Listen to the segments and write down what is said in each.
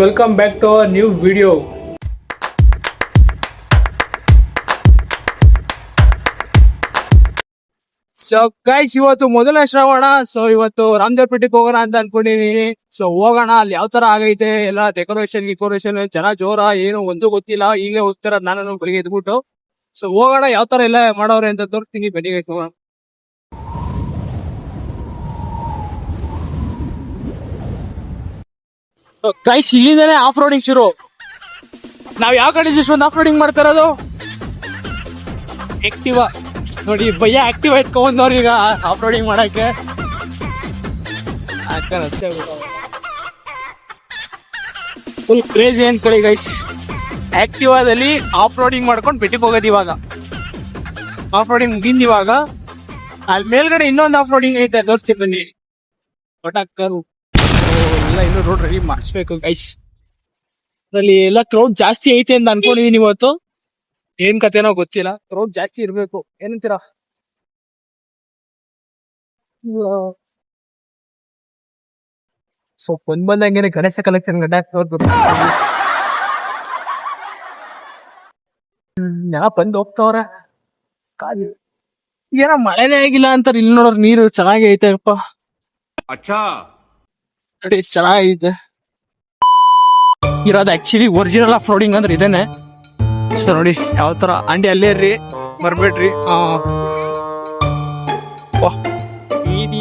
Welcome back to our new video. So guys ಇವತ್ತು ಮೊದಲನೇ Shravana. So ಇವತ್ತು ರಾಮದೇವ್ರಪೇಟೆಗೆ ಹೋಗೋಣ ಅಂತ ಅನ್ಕೊಂಡಿದೀನಿ. ಸೊ ಹೋಗೋಣ, ಅಲ್ಲಿ ಯಾವ ತರ ಆಗೈತೆ ಎಲ್ಲ ಡೆಕೋರೇಷನ್ ಜನ ಜೋರ ಏನು ಒಂದು ಗೊತ್ತಿಲ್ಲ. ಈಗಲೇ ಹೋಗ್ತಾರ ನಾನು ಬೆಳಿಗ್ಗೆ ಎದ್ಬಿಟ್ಟು. ಸೊ ಹೋಗೋಣ, ಯಾವ ತರ ಎಲ್ಲ ಮಾಡೋರೆ ಅಂತ ತೋರಿಸ್ತೀನಿ. ಬನ್ನಿ ಗೈಸ್ ಹೋಗೋಣ. ಗೈಸ್ ಇಲ್ಲಿಂದಾನೆ ಆಫ್ ರೋಡಿಂಗ್ ಶುರು. ನಾವ್ ಯಾವ ಕಡೆ ಒಂದು ಆಫ್ ರೋಡಿಂಗ್ ಮಾಡ್ತಾ ಇರೋದು ಆಕ್ಟಿವಾ. ನೋಡಿ ಭಯ್ಯ ಆಕ್ಟಿವಾ ಎತ್ಕೊಂಡ್ಬಂದವ್ರು ಈಗ ಆಫ್ ರೋಡಿಂಗ್ ಮಾಡಕ್ಕೆ. ಫುಲ್ ಕ್ರೇಜಿ ಅನ್ಕೊಳ್ಳಿ ಗೈಸ್. ಆಕ್ಟಿವಾದಲ್ಲಿ ಆಫ್ ರೋಡಿಂಗ್ ಮಾಡ್ಕೊಂಡು ಬೆಟ್ಟಿಗೆ ಹೋಗೋದು. ಇವಾಗ ಆಫ್ ರೋಡಿಂಗ್ ಮುಗಿಂದ ಇವಾಗ ಅಲ್ಲಿ ಮೇಲ್ಗಡೆ ಇನ್ನೊಂದು ಆಫ್ ರೋಡಿಂಗ್ ಐತೆ, ತೋರಿಸ್ತೀನಿ ಬನ್ನಿ. ಪಟಾಕರು ಎಲ್ಲ ಇನ್ನೂ ರೋಡ್ ರೆಡಿ ಮಾಡಿಸ್ಬೇಕು ಗೈಸ್. ಅದ್ರಲ್ಲಿ ಎಲ್ಲ ಕ್ರೌಡ್ ಜಾಸ್ತಿ ಐತೆ ಅಂತ ಅನ್ಕೊಂಡಿದೀನಿ ಇವತ್ತು. ಏನ್ ಕತೆನೋ ಗೊತ್ತಿಲ್ಲ, ಕ್ರೌಡ್ ಜಾಸ್ತಿ ಇರ್ಬೇಕು. ಏನಂತೀರಾ? ಸೊ ಬಂದಂಗೆ ಗಣೇಶ ಕಲೆಕ್ಷನ್ ಗಡ್ಡ ಜನ ಬಂದು ಹೋಗ್ತಾವ್ರ. ಏನೋ ಮಳೆನೇ ಆಗಿಲ್ಲ ಅಂತಾರೆ. ಇಲ್ಲಿ ನೋಡ್ರ ನೀರು ಚೆನ್ನಾಗಿ ಐತೆ ಅಪ್ಪ. ನೋಡಿ ಎಷ್ಟು ಚೆನ್ನಾಗೈತೆ ಇರೋದು. ಆಕ್ಚುಲಿ ಒರಿಜಿನಲ್ ಆಫ್ ರೋಡಿಂಗ್ ಅಂದ್ರೆ ಇದೇನೆ. ಸೊ ನೋಡಿ ಯಾವ ತರ ಅಂಡಿ ಅಲ್ಲೇ ಇರ್ರಿ, ಬರ್ಬೇಡ್ರಿ.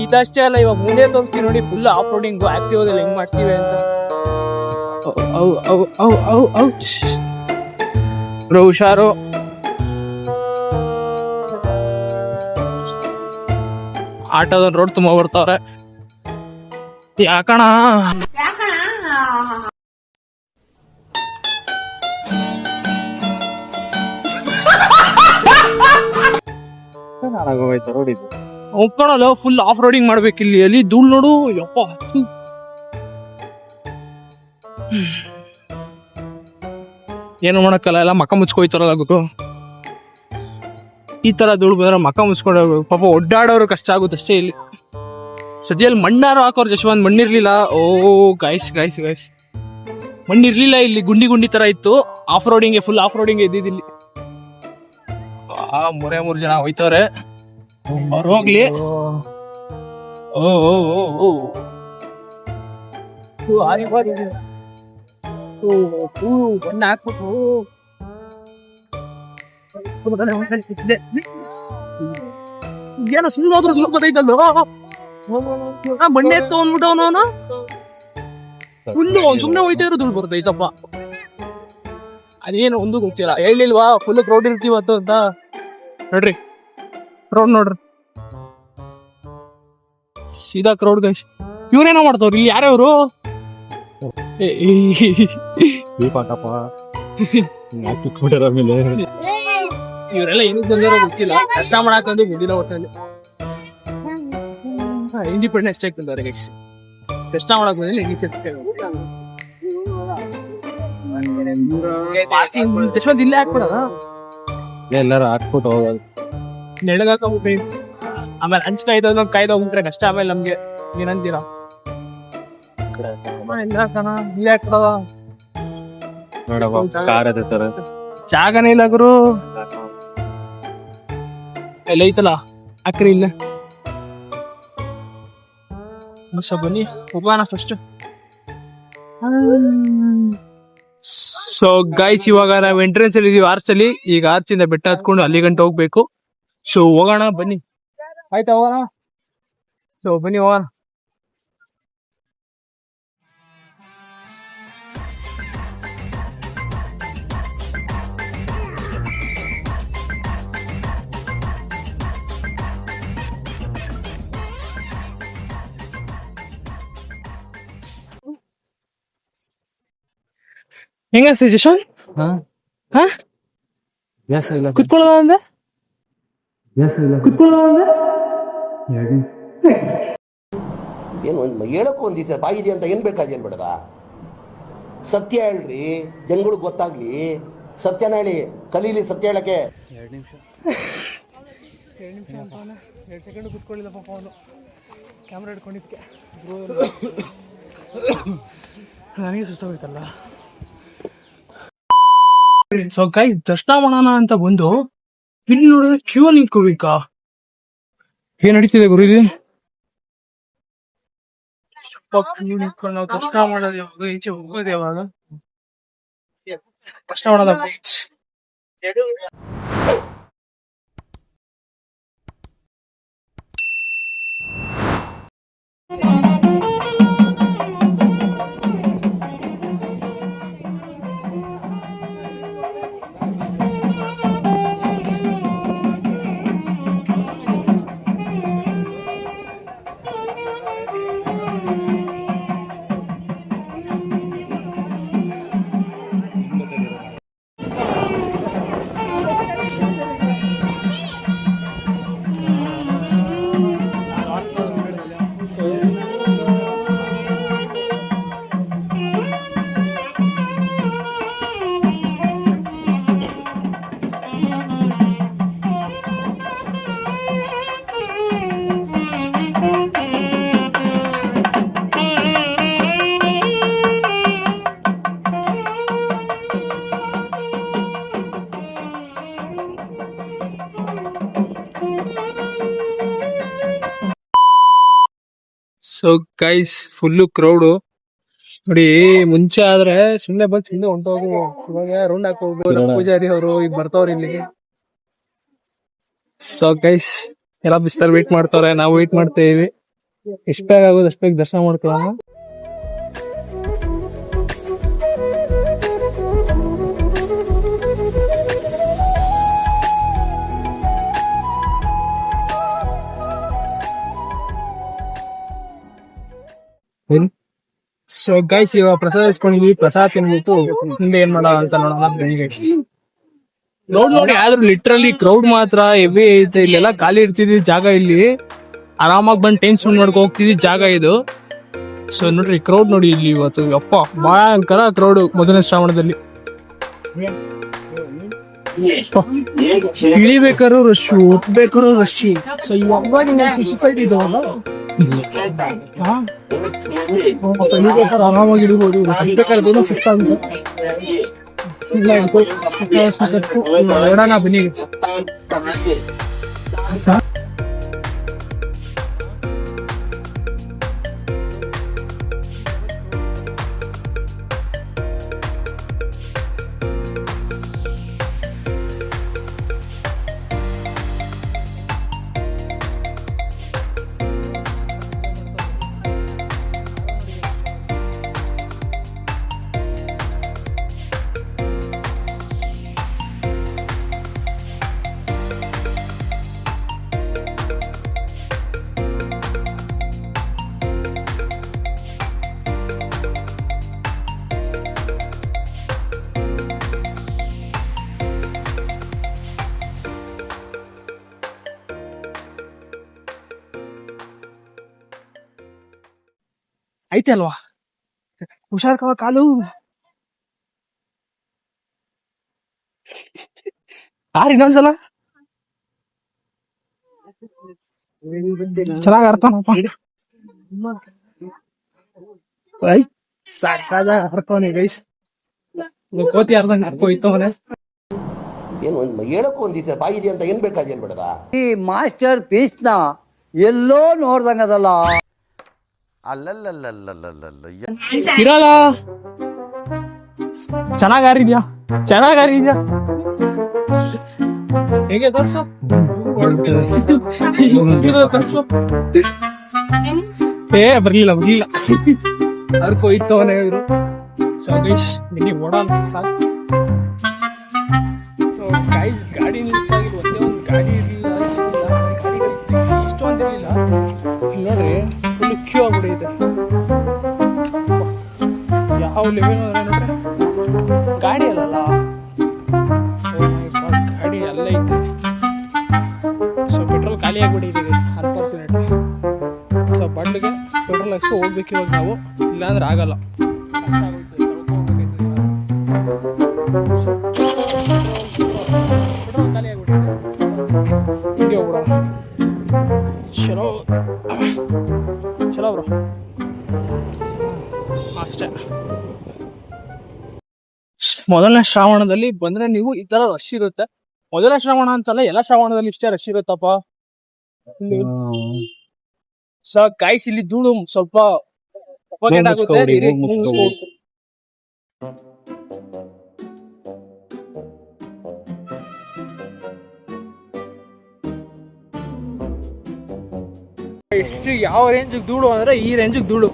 ಇದಷ್ಟೇ ಅಲ್ಲ, ಇವಾಗ ಮುಂದೆ ತೋರಿಸ್ತೀವಿ ನೋಡಿ. ಫುಲ್ ಆಫ್ ರೋಡಿಂಗ್ ಆಕ್ಟಿವಾದಲ್ಲಿ ಹೆಂಗ್ ಮಾಡ್ತೀವಿ ಅಂತ. ಹುಷಾರು. ಆಟೋದ ರೋಡ್ ತುಂಬಾ ಬರ್ತಾವ್ರೆ. ಯಾಕಣ ಒಪ್ಕೊಳಲ್ಲ, ಫುಲ್ ಆಫ್ ರೋಡಿಂಗ್ ಮಾಡ್ಬೇಕು ಇಲ್ಲಿ. ಅಲ್ಲಿ ಧೂಳ್ ನೋಡು ಯಪ್ಪ. ಏನು ಮಾಡಕ್ಕಲ್ಲ, ಎಲ್ಲ ಮಕ್ಕ ಮುಚ್ಕೋಯ್ತಾರಲ್ಲ ಗುರು. ಈ ತರ ಧೂಳ್ ಬಂದ್ರೆ ಮಕ್ಕ ಮುಚ್ಕೊಂಡು ಹೋಗ್ಬೇಕು. ಪಾಪ ಒಡ್ಡಾಡೋರು ಕಷ್ಟ ಆಗುತ್ತೆ ಅಷ್ಟೇ. ಇಲ್ಲಿ ಸದ್ಯಲ್ಲಿ ಮಣ್ಣಾರು ಹಾಕೋರು, ಜಶ್ವಂತ್ ಮಣ್ಣಿರ್ಲಿಲ್ಲ. ಓ ಗೈಸ್ ಗೈಸ್ ಗೈಸ್ ಮಣ್ಣಿರ್ಲಿಲ್ಲ ಇಲ್ಲಿ, ಗುಂಡಿ ತರ ಇತ್ತು. Off roading full off roading ಇದ್ದಿದ್ದಿಲ್ಲಿ. ಮೂರು ಜನ ಹೋಯ್ತವ್ರೆ. ಅವ್ರು ಹೋಗ್ಲಿ. ಬಣ್ಣ ಹಾಕ್ಬಿಟ್ಟು ಏನೋ ಸುಮ್ಮನೆ ಹೋದ್ರು ದುಡ್ಡು ಬರ್ತೈತಲ್ವ. ಬಣ್ಣೆ ಎತ್ಕೊಂಡ್ಬಿಟ್ಟವನು ಫುಲ್ಲು ಸುಮ್ಮನೆ ಹೋಯ್ತಾ ಇರೋ ದುಡ್ಡು ಬರ್ತೈತಪ್ಪ. ಅದೇನು ಒಂದು ಗೊತ್ತಿಲ್ಲ. ಹೇಳಿಲ್ವಾ ಫುಲ್ ಕ್ರೌಡ್ ಇರ್ತೀವತ್ತು ಅಂತ. ನೋಡ್ರಿ ಕ್ರೌಡ್ ನೋಡ್ರಿ, ಸೀದಾ ಕ್ರೌಡ್ ಗೈಸ್. ಇವ್ರೇನೋ ಮಾಡ್ತಾವ್ರಿ ಇಲ್ಲಿ? ಯಾರ್ಯಾವ್ರು? ಇವರೆಲ್ಲ ಏನಕ್ಕೆ ಬಂದಿರೋ ಗೊತ್ತಿಲ್ಲ. ಕಷ್ಟ ಮಾಡಾಕಂದು ಮುಂದಿನ ಒಟ್ಟಲ್ಲಿ ಇಂಡಿಪೆಂಡೆನ್ಸ್ ಡೇ ಬಂದವ್ರೆ ಗೈಸ್. ಕಷ್ಟ ಮಾಡಕ್ ಬಂದಿಲ್ಲ. ಯಶವಂತ್ ಇಲ್ಲೇ ಹಾಕ್ಬಿಡೋದ, ಎಲ್ಲಾರು ಹಾಕ್ಬಿಟ್ಟು ಹೋಗೋದು. ನೆಳಗಾಕ ಆಮೇಲೆ ಹಂಚ್ ಕಾಯ್ದು ಹೋಗ್ಬಿಟ್ರೆ ಕಷ್ಟ. ಆಮೇಲೆ ನಮ್ಗೆ ನೀನ್ ಅಂತೀರಾ ಇಲ್ಲೇ ಹಾಕ್ಬಿಡೋದ. ಜಾಗನೇ ಇಲ್ಲ ಗುರು. ಎಲ್ಲ ಐತಲ್ಲ ಅಕ್ರಿ ಇಲ್ಲ. ಬನ್ನಿ ಹೋಗೋಣ ಫಸ್ಟ್. ಸೊ ಗೈಸ್ ಇವಾಗ ನಾವು ಎಂಟ್ರೆನ್ಸ್ ಅಲ್ಲಿ ಇದೀವಿ, ಆರ್ಚ್ ಅಲ್ಲಿ. ಈಗ ಆರ್ಚ್ ಇಂದ ಬೆಟ್ಟ ಹತ್ಕೊಂಡು ಅಲ್ಲಿ ಗಂಟೆ ಹೋಗ್ಬೇಕು. ಸೊ ಹೋಗೋಣ ಬನ್ನಿ. ಆಯ್ತಾ ಹೋಗೋಣ. ಸೊ ಬನ್ನಿ ಹೋಗೋಣ. ಹೆಂಗ ಜಶನ್ ಕುತ್ಕೊಳ್ಳೋದ ಅಂದೆ? ಏನು ಹೇಳಕ್ಕೂ ಒಂದಿದೆ ಬಾಯಿದೆ ಅಂತ ಏನು ಬೇಕಾದೇನು ಬೇಡದ. ಸತ್ಯ ಹೇಳ್ರಿ, ಜನಗಳಿಗೆ ಗೊತ್ತಾಗ್ಲಿ. ಸತ್ಯನ ಹೇಳಿ, ಕಲೀಲಿ ಸತ್ಯ ಹೇಳಕ್ಕೆ. 2 ನಿಮಿಷ ಅಂತಾನೆ 2 ಸೆಕೆಂಡ್ ಕುತ್ಕೊಳ್ಳಿಲ್ಲ ಪಾಪ ಅವನು. ಕ್ಯಾಮ್ರಾ ಹಿಡ್ಕೊಂಡಿದ್ಕೆ ನನಗೆ ಸುಸ್ತಾಗೋಯ್ತಲ್ಲ. ಸೊ ಗೈಸ್ ದರ್ಶನ ಮಾಡೋಣ ಅಂತ ಬಂದು ಇಲ್ಲಿ ನೋಡಿದ್ರೆ ಕ್ಯೂ ನಿಂತ್ಕೋಬೇಕಾ? ಏನ್ ನಡೀತಿದೆ ಗುರು ಇಲ್ಲಿ? ಕ್ಯೂ ನಿಂತ್ಕೊಂಡು ನಾವು ದರ್ಶನ ಮಾಡೋದು ಯಾವಾಗ, ಈಚೆ ಹೋಗೋದು ಯಾವಾಗ? ದರ್ಶನ ಮಾಡೋದ ಸೊ ಗೈಸ್ ಫುಲ್ಲು ಕ್ರೌಡು ನೋಡಿ. ಮುಂಚೆ ಆದ್ರೆ ಸುಮ್ನೆ ಬಂದು ಸುಮ್ನೆ ಹೊಂಟೋಗು, ಇವಾಗ ರೌಂಡ್ ಹಾಕೋದು. ಪೂಜಾರಿ ಅವರು ಈಗ ಬರ್ತಾವ್ರ ಇಲ್ಲಿಗೆ. ಸೊ ಗೈಸ್ ಎಲ್ಲ ಬಿಸ್ತಾರೆ ವೇಟ್ ಮಾಡ್ತಾವ್ರೆ, ನಾವು ವೇಟ್ ಮಾಡ್ತೇವಿ. ಎಷ್ಟು ಬೇಗ ಆಗೋದು ಅಷ್ಟು ಬೇಗ ದರ್ಶನ ಮಾಡ್ಕೊಳ್ಳೋಣ. ಸೊ ಗೈಸ್ ಇವಾಗ ಪ್ರಸಾದ ಇಸ್ಕೊಂಡಿದ್ವಿ, ಪ್ರಸಾದ ತಿನ್ಬಿಟ್ಟು ಮುಂದೆ ಏನ್ ಮಾಡೋಣ ಅಂತ ನೋಡೋಣ. ಕ್ರೌಡ್ ನೋಡಿ, ಆದ್ರೂ ಲಿಟ್ರಲಿ ಕ್ರೌಡ್ ಮಾತ್ರ ಹೆವಿ ಐತೆ. ಇಲ್ಲೆಲ್ಲ ಖಾಲಿ ಇರ್ತಿದ್ವಿ ಜಾಗ, ಇಲ್ಲಿ ಆರಾಮಾಗಿ ಬಂದು ಟೈಮ್ ಸ್ಪೆಂಡ್ ಮಾಡ್ಕೊ ಹೋಗ್ತಿದ್ವಿ ಜಾಗ ಇದು. ಸೊ ನೋಡ್ರಿ ಕ್ರೌಡ್ ನೋಡಿ ಇಲ್ಲಿ ಇವತ್ತು, ಅಪ್ಪ ಭಯಂಕರ ಕ್ರೌಡ್ ಮೊದಲನೇ ಶ್ರಾವಣದಲ್ಲಿ. ಇಳಿಬೇಕಾದ್ರು ರಶ್, ಒಟ್ಬೇಕಾದ್ರು ರಶ್. ಸೊ ಇವಾಗ ಆರಾಮಾಗಿ ಇಡಬಹುದು. ಬೇಕಾದ್ರೆ ಸುಸ್ತಾಗುತ್ತೆ, ನೋಡೋಣ ಬನ್ನಿ. ಐತೆ ಅಲ್ವಾ, ಹುಷಾರ್ ಕವ ಕಾಲು. ಇನ್ನೊಂದ್ಸಲ ಚೆನ್ನಾಗ್ ಅರ್ಥನಪ್ಪ. ಸಾಕಾದ ಹರ್ಕೋನೆ ಗೈಸ್, ಕೋತಿ ಅರ್ಧಂಗ್ ಹರ್ಕೋಯ್ತವನೆ. ಏನು ಹೇಳಕ್ಕೂ ಒಂದಿದೆ ಬಾಯಿ ಇದೆ ಅಂತ ಏನ್ ಬೇಕಾದೇನ್ ಬೇಡದ? ಈ ಮಾಸ್ಟರ್ ಪೀಸ್ ನ ಎಲ್ಲೋ ನೋಡ್ದಂಗದಲ್ಲ. ಇರಲ್ಲ, ಚೆನ್ನಾಗ್ ಆರಿದ್ಯಾ, ಚೆನ್ನಾಗ್ ಆರಿದ್ಯಾ. ಹೇಗೆ ತರ್ಸು ಬರ್ಲಿಲ್ಲ ಹರ್ಕೋಯ್ತವನೆ ಇವರು. ಸೊ ಗೈಸ್ ಇಲ್ಲಿ ಓಡಾಡ ಸಾಕು. ಸೊ ಗೈಸ್ ಗಾಡಿ ನಿಲ್ಸಾಗಿಲ್ಲ, ಒಂದೇ ಒಂದು ಗಾಡಿ ಇರಲಿಲ್ಲ, ಗಾಡಿಗಳಿತ್ತು ಇಷ್ಟೊಂದು ಇರಲಿಲ್ಲ. ಇಲ್ಲಿ ನೋಡ್ರಿ ಫುಲ್ ಕ್ಯೂ ಆಗ್ಬಿಡೈತೆ. ಯಾವ ಲೆವೆಲ್ ನೋಡ್ರಿ, ಗಾಡಿ ಅಲ್ಲಲ್ಲ, ಗಾಡಿ ಅಲ್ಲೇ ಐತೆ. ಸೊ ಪೆಟ್ರೋಲ್ ಖಾಲಿ ಆಗ್ಬಿಟ್ಟಿದೆ ಗೈಸ್, ಅನ್ಫಾರ್ಚುನೇಟ್ಲಿ. ಸೊ ಬಂಡ್ಗೆ ಪೆಟ್ರೋಲ್ ಅಷ್ಟು ಹೋಗ್ಬೇಕು ಇವಾಗ ನಾವು, ಇಲ್ಲಾಂದ್ರೆ ಆಗಲ್ಲ, ಕಷ್ಟ ಆಗೋಯ್ತು. ಪೆಟ್ರೋಲ್ ಖಾಲಿ ಆಗ್ಬಿಟ್ಟಿದೆ, ಹಿಂಗೆ ಹೋಗ್ಬಿಡೋಣ. ಚಲೋ ಚಲೋ ಬ್ರೋ, ಅಷ್ಟೇ. ಮೊದಲನೇ ಶ್ರಾವಣದಲ್ಲಿ ಬಂದ್ರೆ ನೀವು ಈ ತರ ರಶ್ ಇರುತ್ತೆ. ಮೊದಲನೇ ಶ್ರಾವಣ ಅಂತಲ್ಲ, ಎಲ್ಲ ಶ್ರಾವಣದಲ್ಲಿ ಇಷ್ಟೇ ರಶ್ ಇರುತ್ತಪ್ಪ. ಸೊ ಗೈಸ್, ಇಲ್ಲಿ ಧೂಳು ಸ್ವಲ್ಪ suffocating ಆಗುತ್ತೆ. ಎಷ್ಟು ಯಾವ ರೇಂಜ್ ಧೂಳು ಅಂದ್ರೆ ಈ ರೇಂಜ್ ಧೂಳು.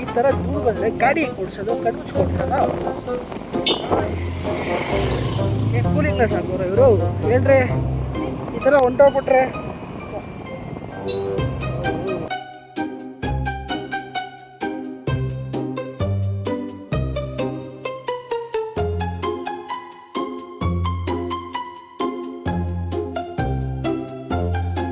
ಈ ತರ ಧೂಳು ಬಂದ್ರೆ ಗಾಡಿ ಕೊಡ್ಸೋದು ಕಣ್ಮುಚ್ಕೊಡ್ತಾರಲ್ಲ, ಕೂಲಿಂಗ್ ಗ್ಲಾಸ್ ಹಾಕೋರ ಇವರು ಹೇಳ್ರೆ ಈ ತರ ಹೊಂಟೋಗ್ಬಿಟ್ರೆ.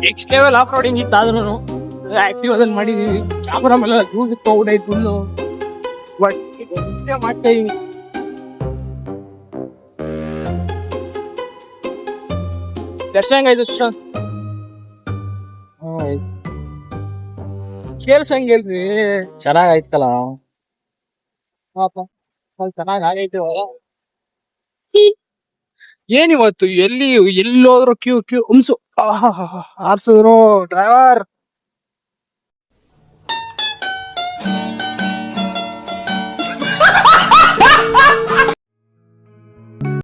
ನೆಕ್ಸ್ಟ್ ಲೆವೆಲ್ ಆಫ್ ರೋಡಿಂಗ್ ಇತ್ತಾದ್ರೂ ಆಕ್ಟಿವಾದಲ್ಲಿ ಮಾಡಿದೀವಿ. ಕ್ಯಾಮ್ರಾ ಮೇಲೆ ಧೂಳು ಪೌಡೈತ್ ಫುಲ್ಲು, ಬಟ್ ಮಾಡ್ತಾ ಇದೀವಿ. ದರ್ಶನ ಹೆಂಗಾಯ್ತು ದರ್ಶನ್? ಕೇಳ್ಸಂಗಿಲ್ರಿ. ಚೆನ್ನಾಗಾಯ್ತಲ್ಲ. ಪಾಪ ಚೆನ್ನಾಗಿ ಆಗೈತೆ. ಏನಿವತ್ತು ಎಲ್ಲೋದ್ರು ಕ್ಯೂ ಕ್ಯೂ ಹುಮ್ಸು ಆರ್ಸಿದ್ರು ಡ್ರೈವರ್.